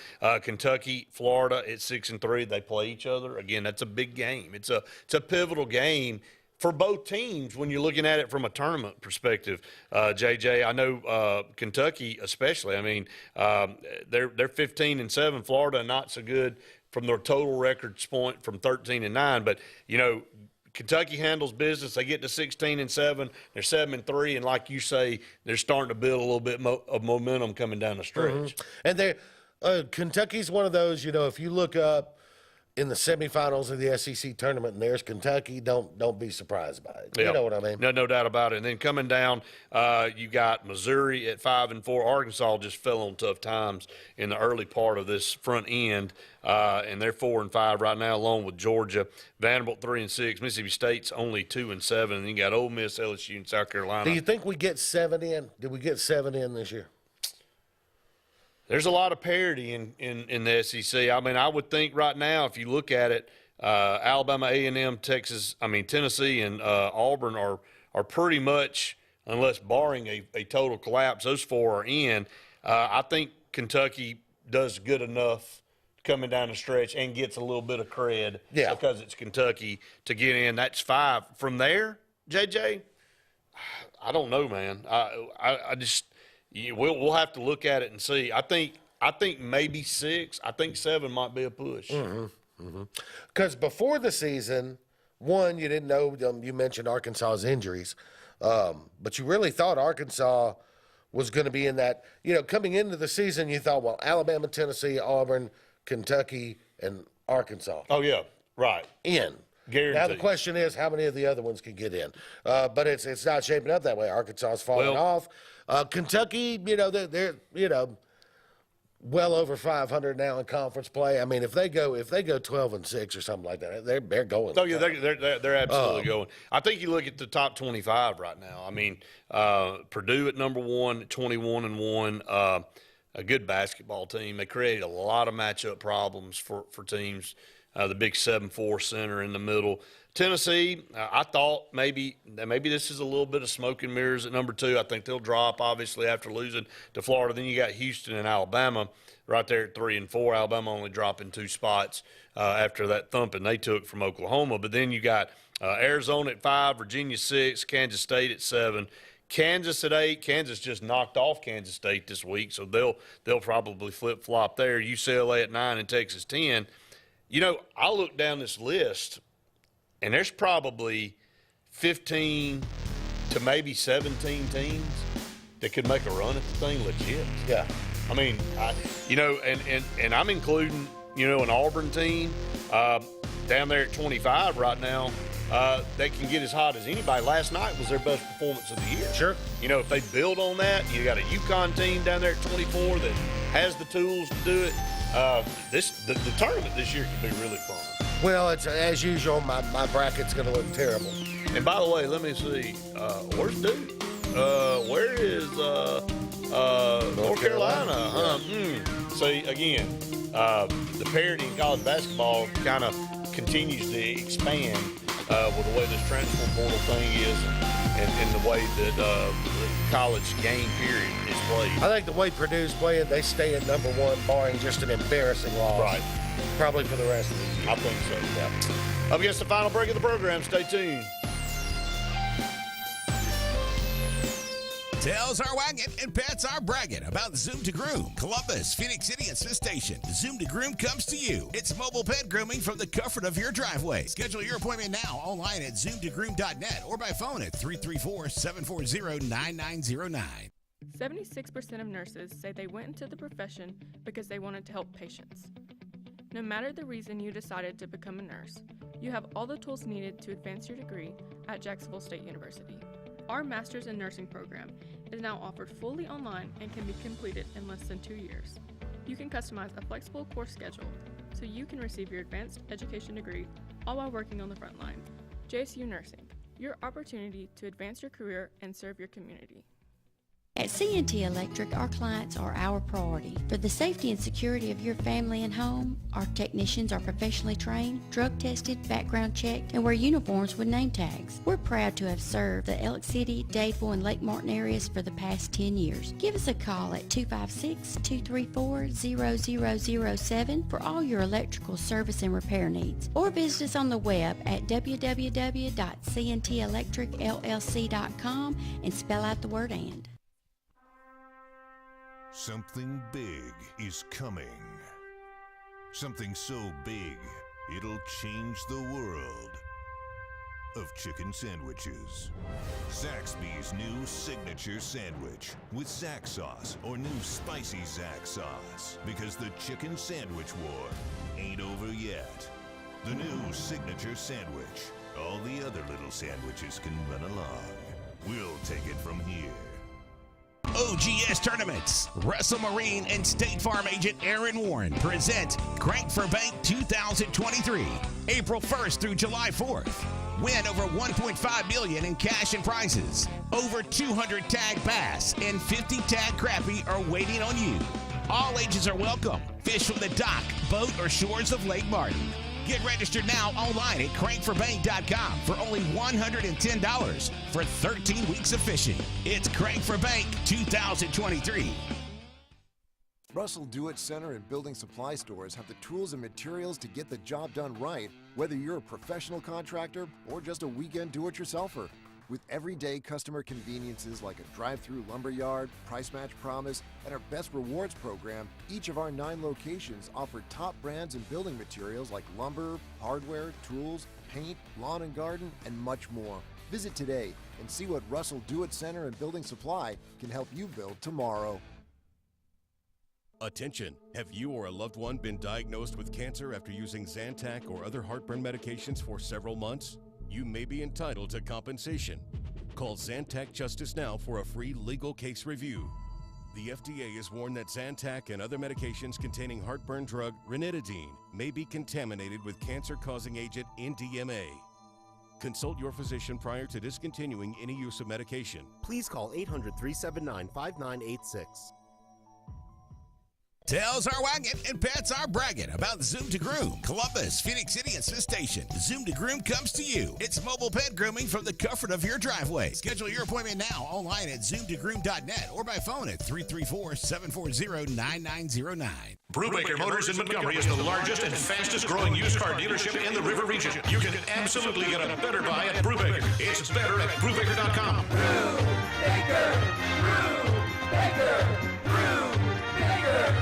Kentucky, Florida at 6-3. They play each other. Again, that's a big game. It's a pivotal game for both teams when you're looking at it from a tournament perspective. JJ, I know Kentucky especially. I mean, they're 15-7. Florida not so good from their total records point from 13-9. But Kentucky handles business. They get to 16-7. They're 7-3, and like you say, they're starting to build a little bit of momentum coming down the stretch. And Kentucky's one of those. If you look up in the semifinals of the SEC tournament, and there's Kentucky, don't be surprised by it. You know what I mean? No doubt about it. And then coming down, you got Missouri at 5-4. Arkansas just fell on tough times in the early part of this front end, and they're 4-5 right now, along with Georgia. Vanderbilt 3-6. Mississippi State's only 2-7. And then you got Ole Miss, LSU, and South Carolina. Do you think we get 7 in? Did we get 7 in this year? There's a lot of parity in the SEC. I mean, I would think right now, if you look at it, Alabama, A&M, Tennessee, and Auburn are pretty much, unless barring a total collapse, those 4 are in. I think Kentucky does good enough coming down the stretch and gets a little bit of cred because it's Kentucky to get in. That's 5. From there, JJ, I don't know, man. I just – we'll have to look at it and see. I think maybe 6. I think 7 might be a push. Because before the season, one, you didn't know. You mentioned Arkansas's injuries, but you really thought Arkansas was going to be in that. Coming into the season, you thought, well, Alabama, Tennessee, Auburn, Kentucky, and Arkansas. Oh yeah, right. In. Guaranteed. Now the question is, how many of the other ones can get in? But it's not shaping up that way. Arkansas's falling off. Kentucky, they're well over 500 now in conference play. I mean, if they go 12-6 or something like that, they're going. Oh yeah, they're absolutely going. I think you look at the top 25 right now. I mean, Purdue at number 1 at 21-1. A good basketball team. They created a lot of matchup problems for teams. The big 7-4 center in the middle. Tennessee, I thought maybe this is a little bit of smoke and mirrors at number 2. I think they'll drop, obviously, after losing to Florida. Then you got Houston and Alabama right there at 3-4. Alabama only dropping 2 spots after that thumping they took from Oklahoma. But then you got Arizona at 5, Virginia 6, Kansas State at 7. Kansas at 8. Kansas just knocked off Kansas State this week, so they'll probably flip-flop there. UCLA at 9 and Texas 10. I look down this list, and there's probably 15 to maybe 17 teams that could make a run at the thing legit. Yeah. I mean, and I'm including, an Auburn team down there at 25 right now. They can get as hot as anybody. Last night was their best performance of the year. Sure. If they build on that, you got a UConn team down there at 24 that has the tools to do it. The tournament this year could be really fun. Well, it's as usual. My bracket's going to look terrible. And by the way, let me see. Where's Duke? Where is North Carolina? See, again, the parity in college basketball kind of continues to expand with the way this transfer portal thing is and the way that the college game period is played. I think the way Purdue's playing, they stay at number 1, barring just an embarrassing loss. Right. Probably for the rest of the year. I think so, yeah. Up against the final break of the program. Stay tuned. Tails are wagging and pets are bragging about Zoom to Groom. Columbus, Phoenix City, and Smith Station. Zoom to Groom comes to you. It's mobile pet grooming from the comfort of your driveway. Schedule your appointment now online at zoomtogroom.net or by phone at 334-740-9909. 76% of nurses say they went into the profession because they wanted to help patients. No matter the reason you decided to become a nurse, you have all the tools needed to advance your degree at Jacksonville State University. Our Master's in Nursing program is now offered fully online and can be completed in less than 2 years. You can customize a flexible course schedule so you can receive your advanced education degree all while working on the front line. JSU Nursing, your opportunity to advance your career and serve your community. At C&T Electric, our clients are our priority. For the safety and security of your family and home, our technicians are professionally trained, drug tested, background checked, and wear uniforms with name tags. We're proud to have served the Elk City, Dadeville, and Lake Martin areas for the past 10 years. Give us a call at 256-234-0007 for all your electrical service and repair needs, or visit us on the web at www.cntelectricllc.com and spell out the word "and." Something big is coming. Something so big, it'll change the world of chicken sandwiches. Zaxby's new signature sandwich with Zax sauce or new spicy Zax sauce, because the chicken sandwich war ain't over yet. The new signature sandwich. All the other little sandwiches can run along. We'll take it from here. OGS Tournaments. Russell Marine and State Farm agent Aaron Warren present Crank for Bank 2023, April 1st through July 4th. Win over $1.5 million in cash and prizes. Over 200 tag bass and 50 tag crappie are waiting on you. All ages are welcome. Fish from the dock, boat, or shores of Lake Martin. Get registered now online at crankforbank.com for only $110 for 13 weeks of fishing. It's Crank for Bank 2023. Russell Do-It Center and building supply stores have the tools and materials to get the job done right, whether you're a professional contractor or just a weekend do-it-yourselfer. With everyday customer conveniences like a drive-through lumberyard, price match promise, and our best rewards program, each of our 9 locations offer top brands and building materials like lumber, hardware, tools, paint, lawn and garden, and much more. Visit today and see what Russell Do-It Center and Building Supply can help you build tomorrow. Attention! Have you or a loved one been diagnosed with cancer after using Zantac or other heartburn medications for several months? You may be entitled to compensation. Call Zantac Justice now for a free legal case review. The FDA has warned that Zantac and other medications containing heartburn drug ranitidine may be contaminated with cancer-causing agent NDMA. Consult your physician prior to discontinuing any use of medication. Please call 800-379-5986. Tails are wagging and pets are bragging about Zoom to Groom. Columbus, Phoenix City, and Smith Station. Zoom to Groom comes to you. It's mobile pet grooming from the comfort of your driveway. Schedule your appointment now online at zoomtogroom.net or by phone at 334-740-9909. Brubaker Motors in Montgomery is the largest and fastest growing used car dealership in the River region. You can absolutely get a better buy at Brubaker. It's better at Brubaker.com. Brubaker, Brubaker, Brubaker.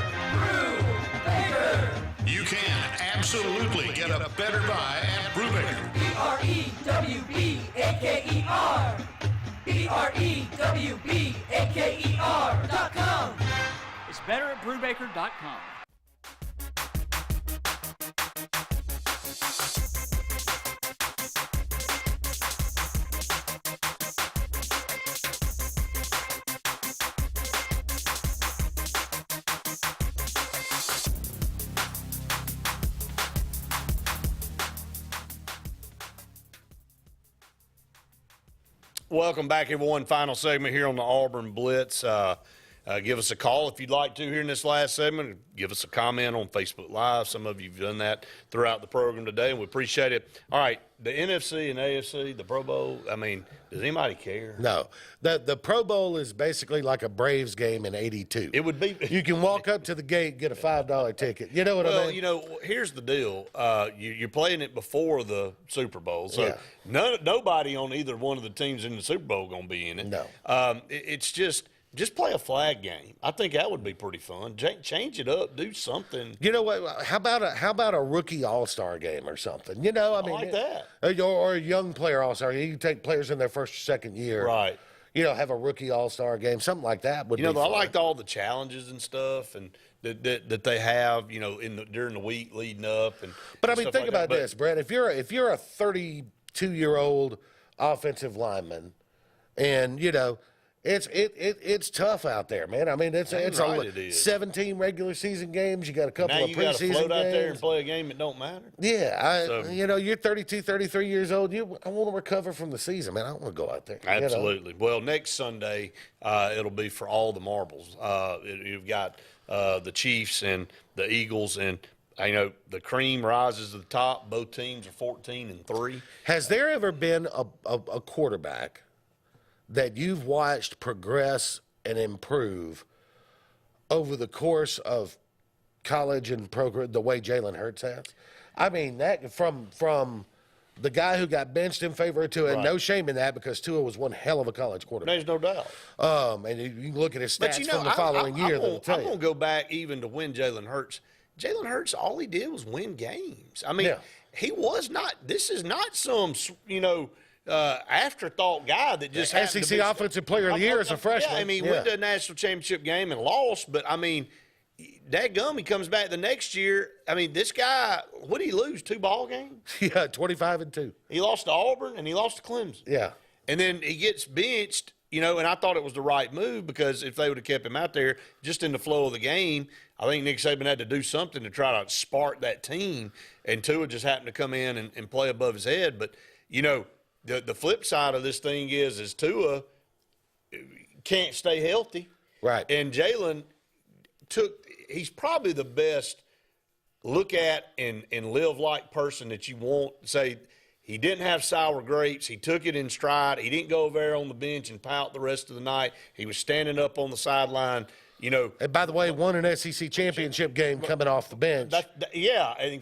You can absolutely get a better buy at Brubaker. BREWBAKER. BREWBAKER.com. It's better at Brubaker.com. Welcome back, everyone. Final segment here on the Auburn Blitz. Give us a call if you'd like to here in this last segment. Give us a comment on Facebook Live. Some of you have done that throughout the program today, and we appreciate it. All right, the NFC and AFC, the Pro Bowl, I mean, does anybody care? No. The Pro Bowl is basically like a Braves game in '82. It would be. You can walk up to the gate, get a $5 ticket. You know what I mean? Well, you know, here's the deal. You're playing it before the Super Bowl, so nobody on either one of the teams in the Super Bowl going to be in it. No. It's just play a flag game. I think that would be pretty fun. Change it up. Do something. You know what? How about a rookie All-Star game or something? You know, I mean, like that. Or a young player All-Star. You can take players in their first or second year. Right. You know, have a rookie All-Star game, something like that would be fun. I liked all the challenges and stuff, and that they have, you know, during the week leading up. But I mean, think about this, Brett. If you're a 32-year-old offensive lineman, and you know, it's tough out there, man. I mean, it's 17 regular season games. You got a couple now of you preseason got to float out there and games. play a game that don't matter. Yeah, you know, you're 32, 33 years old. I want to recover from the season, man. I don't want to go out there. Absolutely. You know? Well, next Sunday it'll be for all the marbles. You've got the Chiefs and the Eagles, and I know the cream rises to the top. Both teams are 14-3. Has there ever been a quarterback that you've watched progress and improve over the course of college and program the way Jalen Hurts has? I mean, that from the guy who got benched in favor of Tua, and no shame in that because Tua was one hell of a college quarterback. There's no doubt. And you can look at his stats from the following year. I'm going to go back even to when Jalen Hurts. Jalen Hurts, all he did was win games. I mean, he was not – this is not some, you know – afterthought guy that just happened SEC Offensive Player of the Year as a freshman. Yeah, I mean, went to a national championship game and lost, but I mean, dadgum, he comes back the next year. I mean, this guy, what did he lose? 2 ball games? Yeah, 25-2. He lost to Auburn and he lost to Clemson. Yeah. And then he gets benched, you know, and I thought it was the right move because if they would have kept him out there just in the flow of the game, I think Nick Saban had to do something to try to spark that team, and Tua just happened to come in and play above his head. But, you know, the flip side of this thing is Tua can't stay healthy. Right. And Jalen he's probably the best look at and live like person that you want. Say he didn't have sour grapes. He took it in stride. He didn't go over there on the bench and pout the rest of the night. He was standing up on the sideline. You know, and by the way, won an SEC championship game coming off the bench.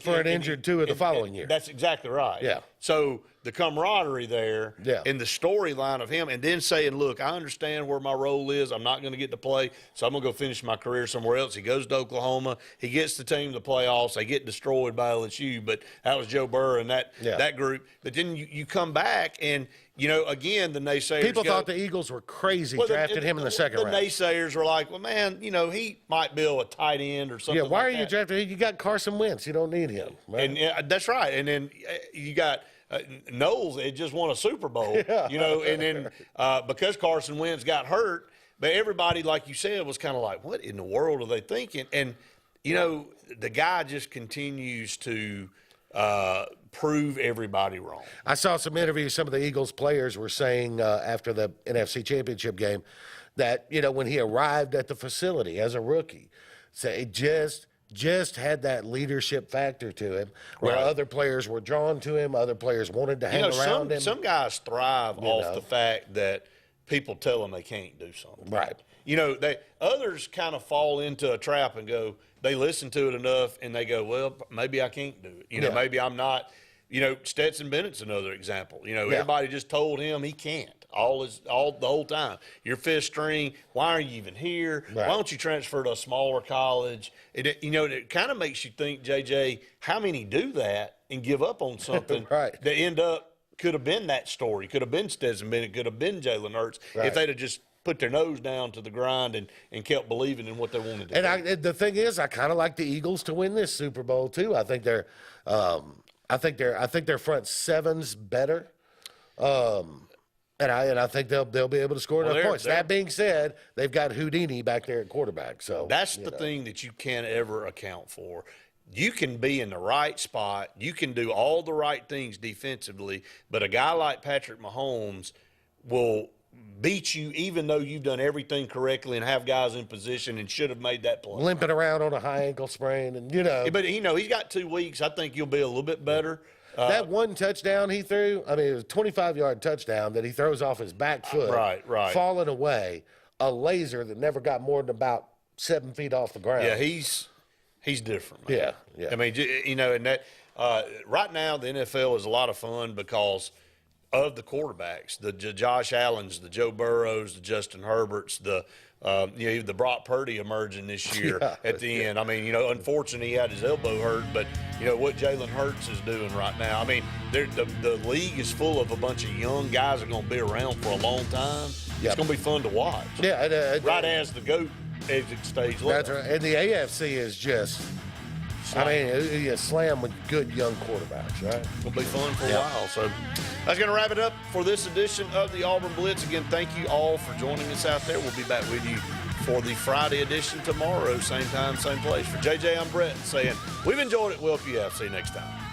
For an injured Tua the following year. That's exactly right. Yeah. So the camaraderie there and the storyline of him, and then saying, look, I understand where my role is. I'm not going to get to play, so I'm going to go finish my career somewhere else. He goes to Oklahoma. He gets the team to the playoffs. They get destroyed by LSU, but that was Joe Burrow and that group. But then you come back and, you know, again, the naysayers People thought the Eagles were crazy drafting him in the second round. The naysayers were like, well, man, you know, he might be a tight end or something. Yeah, why like are you drafting him? You got Carson Wentz. You don't need him. Right? And that's right. And then you got Knowles had just won a Super Bowl, you know, and then because Carson Wentz got hurt, but everybody, like you said, was kind of like, what in the world are they thinking? And, you know, the guy just continues to prove everybody wrong. I saw some interviews. Some of the Eagles players were saying after the NFC Championship game that, you know, when he arrived at the facility as a rookie, say just had that leadership factor to him where other players were drawn to him, other players wanted to hang around him. Some guys thrive off the fact that people tell them they can't do something. Right. You know, others kind of fall into a trap and go, they listen to it enough and they go, well, maybe I can't do it. You know, maybe I'm not. You know, Stetson Bennett's another example. You know, everybody just told him he can't the whole time. You're fifth string. Why are you even here? Right. Why don't you transfer to a smaller college? It kind of makes you think, JJ, how many do that and give up on something that end up could have been that story, could have been Stetson Bennett, could have been Jalen Hurts if they'd have just put their nose down to the grind and kept believing in what they wanted to do. And the thing is, I kind of like the Eagles to win this Super Bowl too. I think they're I think their front seven's better, and I think they'll be able to score enough points. That being said, they've got Houdini back there at quarterback. So that's the thing that you can't ever account for. You can be in the right spot, you can do all the right things defensively, but a guy like Patrick Mahomes will beat you even though you've done everything correctly and have guys in position and should have made that play. Limping around on a high ankle sprain, and But he's got 2 weeks. I think he'll be a little bit better. That one touchdown he threw, I mean, it was a 25-yard touchdown that he throws off his back foot. Right. Falling away, a laser that never got more than about 7 feet off the ground. Yeah, he's different, man. Yeah. I mean, and that right now the NFL is a lot of fun because of the quarterbacks, the Josh Allens, the Joe Burrows, the Justin Herberts, the Brock Purdy emerging this year at the end. I mean, unfortunately he had his elbow hurt, but what Jalen Hurts is doing right now. I mean, the league is full of a bunch of young guys that are going to be around for a long time. It's going to be fun to watch. Yeah, right as the GOAT exit stage. That's right. And the AFC is just, you slam with good young quarterbacks, right? It'll be fun for a while. So that's going to wrap it up for this edition of the Auburn Blitz. Again, thank you all for joining us out there. We'll be back with you for the Friday edition tomorrow, same time, same place. For JJ, I'm Brett saying we've enjoyed it. We'll help you out. See you next time.